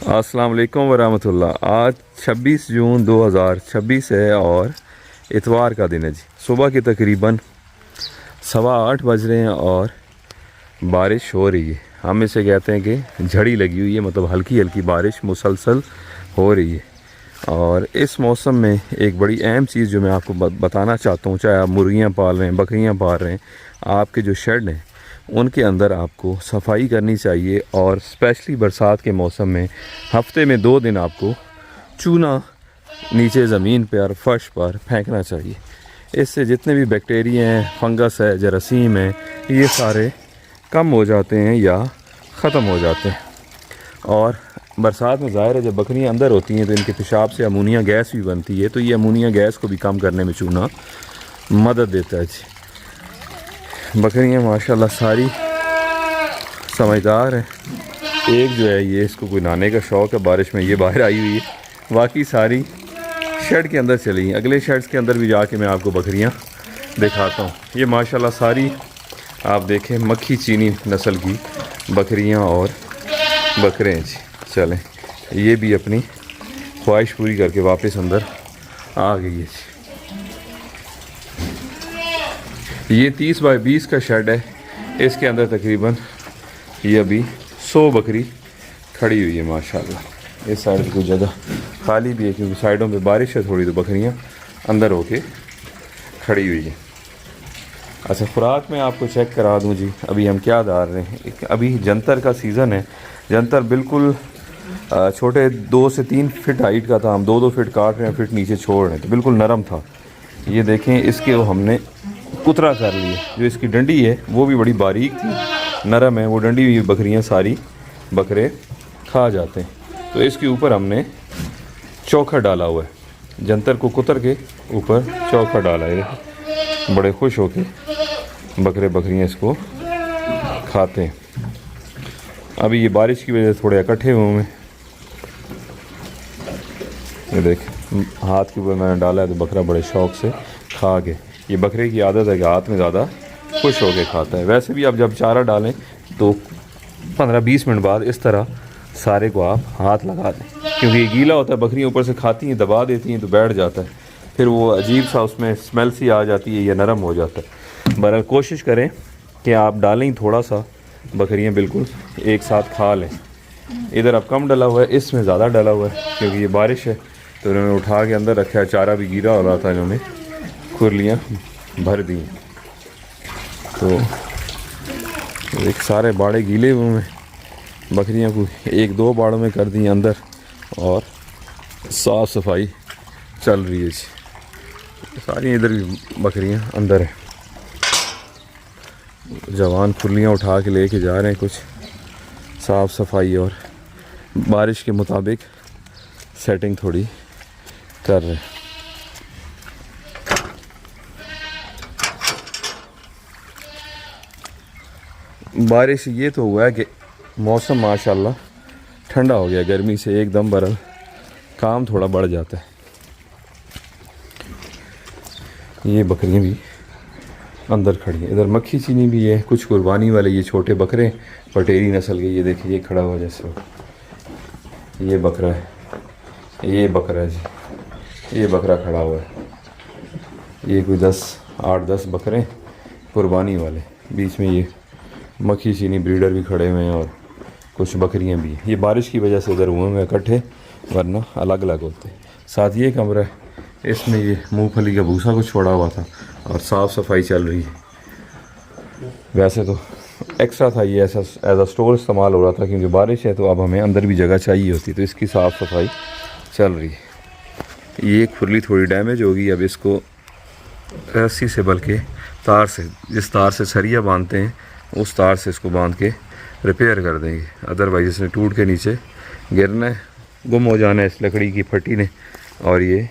अस्सलाम वालेकुम वरहमतुल्लाह। आज 26 जून 2026 है और इतवार का दिन है जी। सुबह के तकरीबन 8:15 बज रहे हैं और बारिश हो रही है। हम इसे कहते हैं कि झड़ी लगी हुई है, मतलब हल्की हल्की बारिश मुसलसल हो रही है। और इस मौसम में एक बड़ी अहम चीज़ जो मैं आपको बताना चाहता हूँ, चाहे आप मुर्गियाँ पाल रहे हैं, बकरियाँ पाल रहे हैं, आपके जो शेड हैं उनके अंदर आपको सफाई करनी चाहिए। और स्पेशली बरसात के मौसम में हफ्ते में 2 दिन आपको चूना नीचे ज़मीन पर और फर्श पर फेंकना चाहिए। इससे जितने भी बैक्टीरिया हैं, फंगस है, जरासीम है, ये सारे कम हो जाते हैं या ख़त्म हो जाते हैं। और बरसात में ज़ाहिर है जब बकरियां अंदर होती हैं तो इनके पेशाब से अमोनिया गैस भी बनती है, तो ये अमोनिया गैस को भी कम करने में चूना मदद देता है जी। बकरियां माशाल्लाह सारी समझदार है। एक जो है ये इसको कोई नहाने का शौक़ है, बारिश में ये बाहर आई हुई है, बाकी सारी शेड के अंदर चली हैं। अगले शेड्स के अंदर भी जाके मैं आपको बकरियां दिखाता हूँ। ये माशाल्लाह सारी आप देखें मक्खी चीनी नस्ल की बकरियां और बकरे हैं जी। चलें, ये भी अपनी ख्वाहिश पूरी करके वापस अंदर आ गई है जी। ये 30 बाय 20 का शेड है। इसके अंदर तकरीबन ये अभी 100 बकरी खड़ी हुई है माशाल्लाह। इस साइड की जगह खाली भी है क्योंकि साइडों पे बारिश है थोड़ी, तो बकरियां अंदर होके खड़ी हुई है। अच्छा, खुराक में आपको चेक करा दूं जी, अभी हम क्या डाल रहे हैं। अभी जंतर का सीज़न है। जंतर बिल्कुल छोटे 2 से 3 फिट हाइट का था, हम 2-2 फिट काट रहे हैं, फिट नीचे छोड़ रहे हैं, तो बिल्कुल नरम था। ये देखें, इसके वो हमने कुतरा कर लिए। जो इसकी डंडी है वो भी बड़ी बारीक थी, नरम है, वो डंडी भी बकरियां सारी बकरे खा जाते हैं। तो इसके ऊपर हमने चोखा डाला हुआ है, जंतर को कुतर के ऊपर चोखा डाला है। बड़े खुश होके बकरे बकरियां इसको खाते हैं। अभी ये बारिश की वजह से थोड़े इकट्ठे हुए हैं। ये देख, हाथ के ऊपर मैंने डाला है तो बकरा बड़े शौक़ से खा के। ये बकरे की आदत है कि हाथ में ज़्यादा खुश होके खाता है। वैसे भी आप जब चारा डालें तो 15-20 मिनट बाद इस तरह सारे को आप हाथ लगा दें, क्योंकि ये गीला होता है। बकरियाँ ऊपर से खाती हैं, दबा देती हैं तो बैठ जाता है, फिर वो अजीब सा उसमें स्मेल सी आ जाती है या नरम हो जाता है। बहरहाल कोशिश करें कि आप डालें थोड़ा सा, बकरियाँ बिल्कुल एक साथ खा लें। इधर अब कम डला हुआ है, इसमें ज़्यादा डला हुआ है क्योंकि ये बारिश है, तो इन्होंने उठा के अंदर रखा है। चारा भी गीला हो रहा था, इन्होंने खुरलियाँ भर दी। तो एक सारे बाड़े गीले हुए हैं, बकरियां को 1-2 बाड़ों में कर दी अंदर और साफ़ सफाई चल रही है जी। सारी इधर भी बकरियां अंदर हैं। जवान खुरलियाँ उठा के लेके जा रहे हैं, कुछ साफ़ सफाई और बारिश के मुताबिक सेटिंग थोड़ी कर रहे हैं। बारिश ये तो हुआ है कि मौसम माशाल्लाह ठंडा हो गया, गर्मी से एकदम बरल काम थोड़ा बढ़ जाता है। ये बकरियां भी अंदर खड़ी हैं। इधर मक्खी चीनी भी है, कुछ कुर्बानी वाले ये छोटे बकरे पटेरी नस्ल के। ये देखिए, ये खड़ा हुआ जैसे, ये बकरा है, ये बकरा है जी, ये बकरा खड़ा हुआ है। ये कोई 8-10 बकरे कुर्बानी वाले। बीच में ये मक्खी चीनी ब्रीडर भी खड़े हुए हैं और कुछ बकरियां भी हैं। ये बारिश की वजह से उधर हुए हैं इकट्ठे, वरना अलग अलग होते। साथ ये कमरा है, इसमें ये मूंगफली का भूसा कुछ छोड़ा हुआ था और साफ़ सफाई चल रही है। वैसे तो एक्स्ट्रा था ये, ऐसा एज अ स्टोर इस्तेमाल हो रहा था, क्योंकि बारिश है तो अब हमें अंदर भी जगह चाहिए होती, तो इसकी साफ़ सफाई चल रही है। ये खुरली थोड़ी डैमेज होगी, अब इसको रस्सी से, बल्कि तार से, जिस तार से सरिया बांधते हैं उस तार से इसको बांध के रिपेयर कर देंगे। अदरवाइज इसने टूट के नीचे गिरना है, गुम हो जाना है इस लकड़ी की फट्टी ने, और ये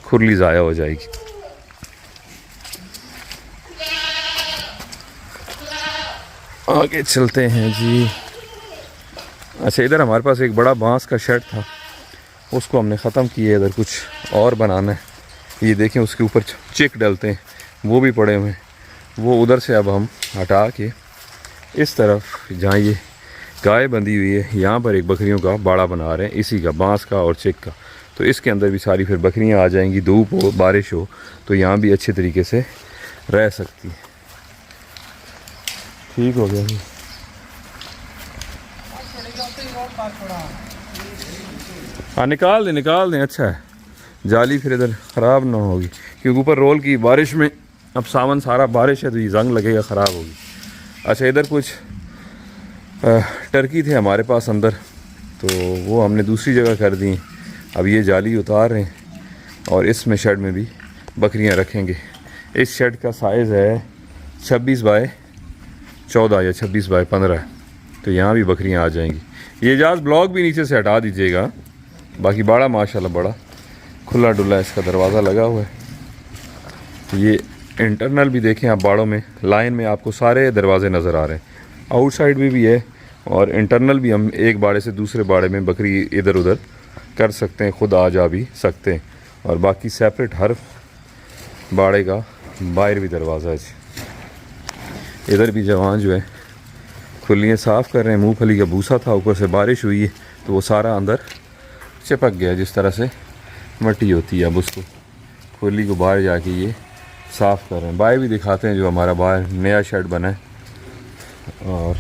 खुरली ज़ाया हो जाएगी। आगे चलते हैं जी। अच्छा, इधर हमारे पास एक बड़ा बांस का शेड था, उसको हमने ख़त्म किया। इधर कुछ और बनाना है। ये देखें, उसके ऊपर चिक डलते हैं, वो भी पड़े हुए हैं। वो उधर से अब हम हटा के इस तरफ, जहाँ ये गाय बंधी हुई है। यहाँ पर एक बकरियों का बाड़ा बना रहे हैं, इसी का, बांस का और चिक का। तो इसके अंदर भी सारी फिर बकरियाँ आ जाएंगी, धूप हो बारिश हो तो यहाँ भी अच्छे तरीके से रह सकती है। ठीक हो गया जी। हाँ निकाल दें अच्छा है, जाली फिर इधर ख़राब ना होगी, क्योंकि ऊपर रोल की बारिश में, अब सावन सारा बारिश है तो ये जंग लगेगा, ख़राब होगी। अच्छा इधर कुछ टर्की थे हमारे पास अंदर, तो वो हमने दूसरी जगह कर दी। अब ये जाली उतार रहे हैं और इसमें शेड में भी बकरियां रखेंगे। इस शेड का साइज़ है 26 बाय 14 या 26 बाय 15 है, तो यहाँ भी बकरियां आ जाएंगी। ये जाज ब्लॉक भी नीचे से हटा दीजिएगा। बाकी बाड़ा माशाल्लाह बड़ा खुला डुला इसका दरवाज़ा लगा हुआ है। ये इंटरनल भी देखें आप, बाड़ों में लाइन में आपको सारे दरवाजे नज़र आ रहे हैं। आउटसाइड भी है और इंटरनल भी हम एक बाड़े से दूसरे बाड़े में बकरी इधर उधर कर सकते हैं, खुद आ जा भी सकते हैं। और बाकी सेपरेट हर बाड़े का बाहर भी दरवाज़ा है जी। इधर भी जवान जो है खुलियाँ साफ़ कर रहे हैं। मूँगफली का भूसा था, ऊपर से बारिश हुई है तो वो सारा अंदर चिपक गया, जिस तरह से मट्टी होती है। अब उसको खुली को बाहर जाके ये साफ़ कर रहे हैं। बाहर भी दिखाते हैं जो हमारा बाहर नया शेड बना है। और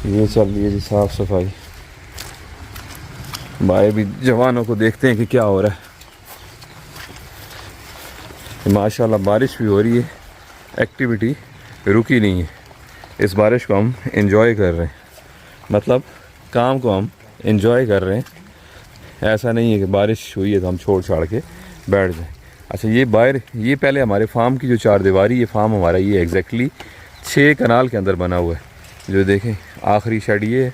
ये चल रही है जी साफ़ सफाई। बाहर भी जवानों को देखते हैं कि क्या हो रहा है। माशाल्लाह बारिश भी हो रही है, एक्टिविटी रुकी नहीं है। इस बारिश को हम एंजॉय कर रहे हैं, मतलब काम को हम एंजॉय कर रहे हैं। ऐसा नहीं है कि बारिश हुई है तो हम छोड़ छाड़ के बैठ जाएं। अच्छा ये बाहर, ये पहले हमारे फार्म की जो चार दीवारी, ये फार्म हमारा ये एग्जैक्टली 6 कनाल के अंदर बना हुआ है। जो देखें आखिरी शेड ये है,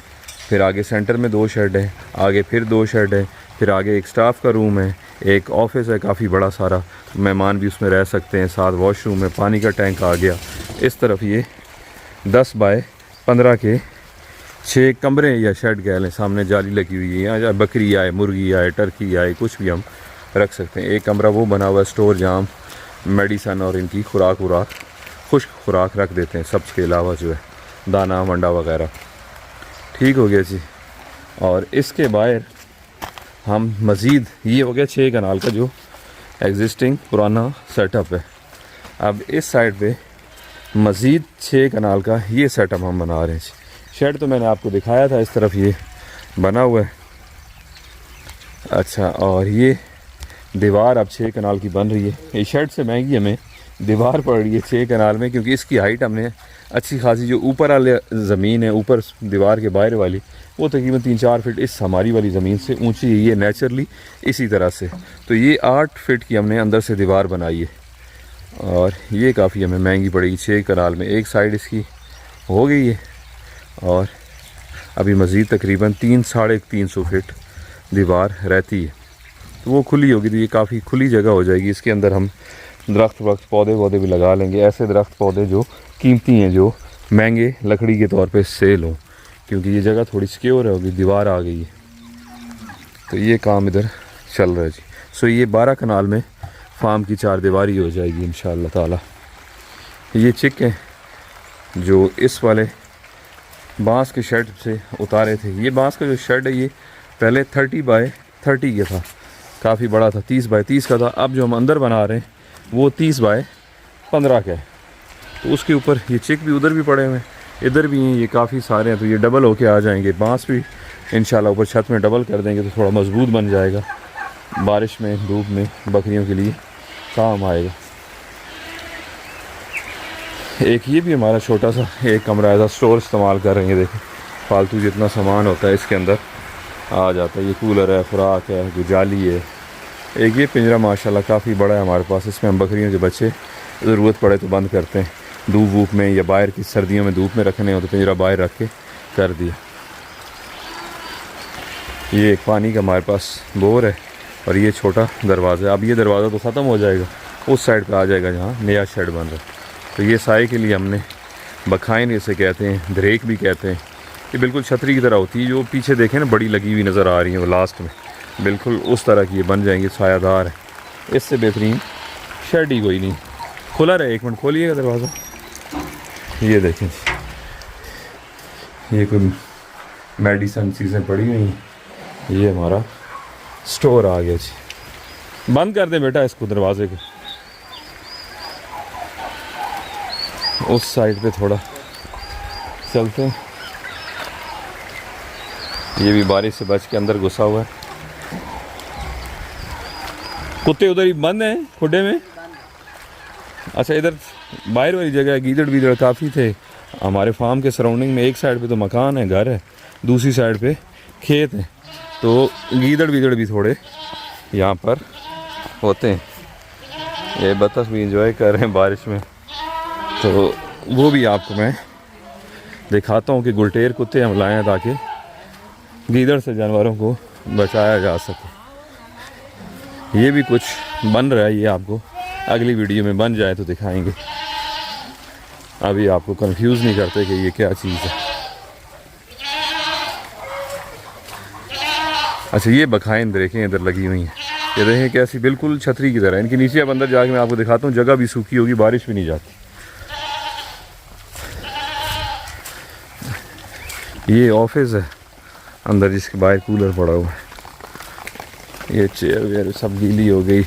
फिर आगे सेंटर में 2 शेड है, आगे फिर 2 शेड है, फिर आगे एक स्टाफ का रूम है, एक ऑफिस है काफ़ी बड़ा सारा, मेहमान भी उसमें रह सकते हैं, साथ वॉशरूम है, पानी का टैंक आ गया। इस तरफ ये 10 बाय 15 के 6 कमरे या शेड कह लें, सामने जाली लगी हुई है। यहाँ बकरी आए, मुर्गी आए, टर्की आए, कुछ भी हम रख सकते हैं। एक कमरा वो बना हुआ है स्टोर, जहाँ हम मेडिसन और इनकी खुराक खुश्क खुराक रख देते हैं, सब्ज़ के अलावा जो है दाना वंडा वगैरह। ठीक हो गया जी। और इसके बाहर हम मज़ीद, ये हो गया 6 कनाल का जो एग्जिस्टिंग पुराना सेटअप है। अब इस साइड पे मज़ीद 6 कनाल का ये सेटअप हम बना रहे हैं। शेड तो मैंने आपको दिखाया था, इस तरफ ये बना हुआ है। अच्छा, और ये दीवार अब 6 कनाल की बन रही है। ये शेड से महंगी हमें दीवार पड़ रही है 6 कनाल में, क्योंकि इसकी हाइट हमने अच्छी खासी, जो ऊपर वाले ज़मीन है, ऊपर दीवार के बाहर वाली, वो तकरीबन 3-4 फीट इस हमारी वाली ज़मीन से ऊंची है, ये नेचुरली इसी तरह से। तो ये 8 फीट की हमने अंदर से दीवार बनाई है, और ये काफ़ी हमें महंगी पड़ेगी 6 कनाल में। एक साइड इसकी हो गई है, और अभी मज़ीद तकरीबन 300-350 फीट दीवार रहती है। तो वो खुली होगी तो ये काफ़ी खुली जगह हो जाएगी। इसके अंदर हम दरख्त पौधे भी लगा लेंगे, ऐसे दरख्त पौधे जो कीमती हैं, जो महंगे लकड़ी के तौर पे सेल हों, क्योंकि ये जगह थोड़ी सिक्योर होगी, दीवार आ गई है। तो ये काम इधर चल रहा है जी। सो ये 12 कनाल में फार्म की 4 दीवारी हो जाएगी इंशाअल्लाह ताला। ये चिक हैं जो इस वाले बांस के शेड से उतारे थे। ये बांस का जो शेड है ये पहले 30 बाय 30 का था, काफ़ी बड़ा था, 30 बाय 30 का था। अब जो हम अंदर बना रहे हैं वो 30 बाय 15 का है। तो उसके ऊपर ये चिक भी उधर भी पड़े हुए हैं, इधर भी हैं, ये काफ़ी सारे हैं। तो ये डबल होके आ जाएंगे। बांस भी इंशाल्लाह ऊपर छत में डबल कर देंगे तो थोड़ा मजबूत बन जाएगा, बारिश में धूप में बकरियों के लिए काम आएगा। एक ये भी हमारा छोटा सा एक कमरा ऐसा स्टोर इस्तेमाल कर रहे हैं। देखें फालतू जितना सामान होता है इसके अंदर आ जाता है। ये कूलर है, खुराक है, कोई जाली है। एक ये पिंजरा माशाल्लाह काफ़ी बड़ा है हमारे पास, इसमें हम बकरियों के बच्चे ज़रूरत पड़े तो बंद करते हैं। धूप वूप में या बाहर की सर्दियों में धूप में रखने हो तो पिंजरा बाहर रख के कर दिया। ये एक पानी का हमारे पास बोर है, और ये छोटा दरवाज़ा। अब ये दरवाज़ा तो ख़त्म हो जाएगा, उस साइड पे आ जाएगा जहाँ नया शेड बन रहा है। तो ये साए के लिए हमने बखाइन इसे कहते हैं, धरेक भी कहते हैं। ये बिल्कुल छतरी की तरह होती है, जो पीछे देखें ना बड़ी लगी हुई नज़र आ रही है वो लास्ट में, बिल्कुल उस तरह की ये बन जाएंगी, सायादार है। इससे बेहतरीन शेड ही कोई नहीं। खुला रहे, एक मिनट खोलिएगा दरवाज़ा। ये देखें ये कोई मेडिसन चीज़ें पड़ी हुई हैं। ये हमारा स्टोर आ गया जी। बंद कर दें बेटा इसको, दरवाजे को। उस साइड पे थोड़ा चलते हैं। ये भी बारिश से बच के अंदर घुसा हुआ है। कुत्ते उधर ही बंद हैं खुडे में। अच्छा, इधर बाहर वाली जगह है। गीदड़ वीदड़ काफ़ी थे हमारे फार्म के सराउंडिंग में। एक साइड पे तो मकान है, घर है, दूसरी साइड पे खेत है, तो गीदड़ वीदड़ भी थोड़े यहाँ पर होते हैं। ये बतख भी इंजॉय कर रहे हैं बारिश में, तो वो भी आपको मैं दिखाता हूँ कि गुलटेर कुत्ते हम लाए हैं ताकि गीदड़ से जानवरों को बचाया जा सके। ये भी कुछ बन रहा है, ये आपको अगली वीडियो में बन जाए तो दिखाएंगे। अभी आपको कंफ्यूज नहीं करते कि ये क्या चीज़ है। अच्छा, ये बखाएं देखें इधर लगी हुई हैं। ये देखें कैसी बिल्कुल छतरी की तरह। इनके नीचे अब अंदर जाके मैं आपको दिखाता हूँ। जगह भी सूखी होगी, बारिश भी नहीं जाती। ये ऑफिस है अंदर, जिसके बाहर कूलर पड़ा हुआ है। ये चेयर वेयर सब गीली हो गई,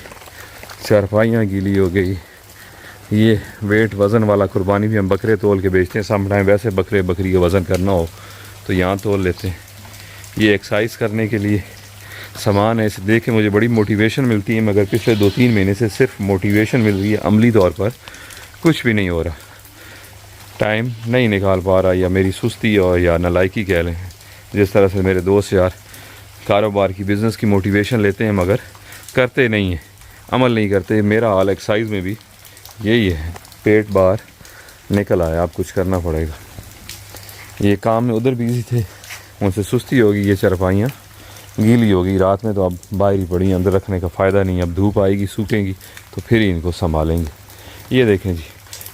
चारपाइयाँ गीली हो गई। ये वेट वज़न वाला कुर्बानी भी हम बकरे तोल के बेचते हैं। सम टाइम वैसे बकरे बकरी का वज़न करना हो तो यहाँ तोल लेते हैं। ये एक्सरसाइज करने के लिए सामान है। इसे देख के मुझे बड़ी मोटिवेशन मिलती है, मगर पिछले 2-3 महीने से सिर्फ मोटिवेशन मिल रही है, अमली तौर पर कुछ भी नहीं हो रहा। टाइम नहीं निकाल पा रहा, या मेरी सुस्ती और या नालायकी कह लें। जिस तरह से मेरे दोस्त यार कारोबार की, बिज़नेस की मोटिवेशन लेते हैं मगर करते नहीं हैं, अमल नहीं करते। मेरा हाल एक्सरसाइज में भी यही है। पेट बाहर निकल आया, अब कुछ करना पड़ेगा। ये काम में उधर बिजी थे, उनसे सुस्ती होगी। ये चारपाइयाँ गीली होगी, रात में तो अब बाहर ही पड़ी, अंदर रखने का फ़ायदा नहीं। अब धूप आएगी, सूखेंगी तो फिर ही इनको संभालेंगे। ये देखें जी,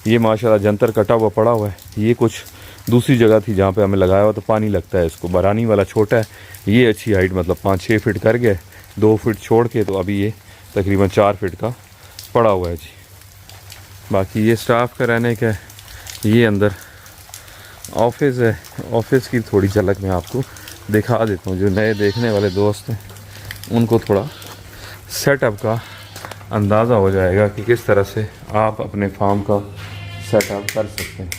ये माशाल्लाह जंतर कटा हुआ पड़ा हुआ है। ये कुछ दूसरी जगह थी जहाँ पे हमें लगाया हुआ, तो पानी लगता है इसको। बरानी वाला छोटा है, ये अच्छी हाइट मतलब 5-6 फीट कर गए, 2 फीट छोड़ के, तो अभी ये तकरीबन 4 फीट का पड़ा हुआ है जी। बाकी ये स्टाफ का रहने का है। ये अंदर ऑफिस है। ऑफिस की थोड़ी झलक मैं आपको दिखा देता हूँ। जो नए देखने वाले दोस्त हैं उनको थोड़ा सेटअप का अंदाज़ा हो जाएगा कि किस तरह से आप अपने फार्म का सेटअप कर सकते हैं।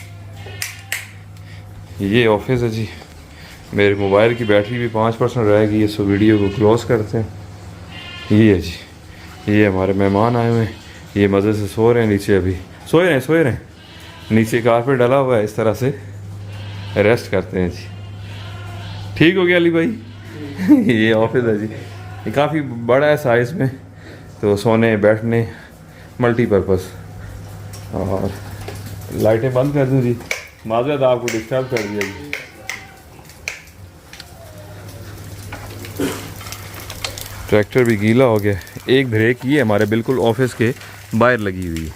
ये ऑफिस है जी। मेरे मोबाइल की बैटरी भी 5% रहेगी। ये सो वीडियो को क्लोज़ करते हैं। ये है जी, ये हमारे मेहमान आए हुए हैं। ये मज़े से सो रहे हैं नीचे, अभी सोए रहे हैं। नीचे कारपेट डला हुआ है, इस तरह से रेस्ट करते हैं जी। ठीक हो गया अली भाई। ये ऑफिस है जी, ये काफ़ी बड़ा है साइज़ में, तो सोने बैठने मल्टीपर्पज़। और लाइटें बंद कर दूँ जी, माज़रत आपको डिस्टर्ब कर दिया जी। ट्रैक्टर भी गीला हो गया। एक ब्रेक ये हमारे बिल्कुल ऑफिस के बाहर लगी हुई है,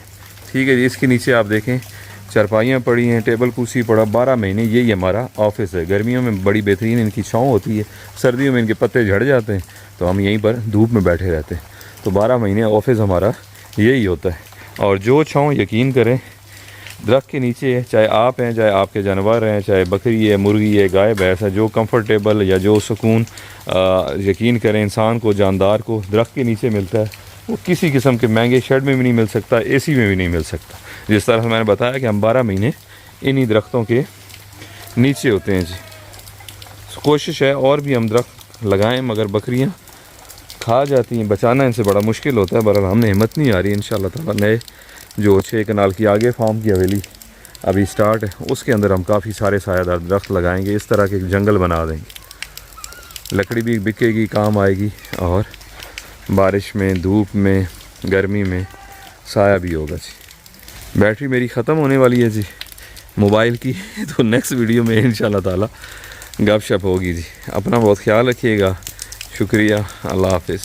ठीक है जी। इसके नीचे आप देखें चारपाइयाँ पड़ी हैं, टेबल कुर्सी पड़ा। 12 महीने यही हमारा ऑफिस है। गर्मियों में बड़ी बेहतरीन इनकी छाँव होती है, सर्दियों में इनके पत्ते झड़ जाते हैं, तो हम यहीं पर धूप में बैठे रहते हैं। तो 12 महीने ऑफिस हमारा यही होता है। और जो छाँव यकीन करें दरख्त के नीचे है, चाहे आप हैं, चाहे आपके जानवर हैं, चाहे बकरी है, मुर्गी है, गाय भैंस है, जो कंफर्टेबल या जो सुकून यकीन करें इंसान को, जानदार को दरख्त के नीचे मिलता है, वो किसी किस्म के महंगे शेड में भी नहीं मिल सकता, एसी में भी नहीं मिल सकता। जिस तरह से मैंने बताया कि हम 12 महीने इन्हीं दरख्तों के नीचे होते हैं जी। कोशिश है और भी हम दरख्त लगाएं, मगर बकरियां खा जाती हैं, बचाना इनसे बड़ा मुश्किल होता है। बहरहाल हमने हिम्मत नहीं आ रही। इंशाल्लाह ताला नए जो 6 कनाल की आगे फार्म की हवेली अभी स्टार्ट है, उसके अंदर हम काफ़ी सारे सायादार दरख्त लगाएंगे। इस तरह के जंगल बना देंगे, लकड़ी भी बिकेगी, काम आएगी, और बारिश में, धूप में, गर्मी में साया भी होगा जी। बैटरी मेरी ख़त्म होने वाली है जी मोबाइल की, तो नेक्स्ट वीडियो में इंशाल्लाह ताला गपशप होगी जी। अपना बहुत ख्याल रखिएगा। शुक्रिया, अल्लाह हाफिज़।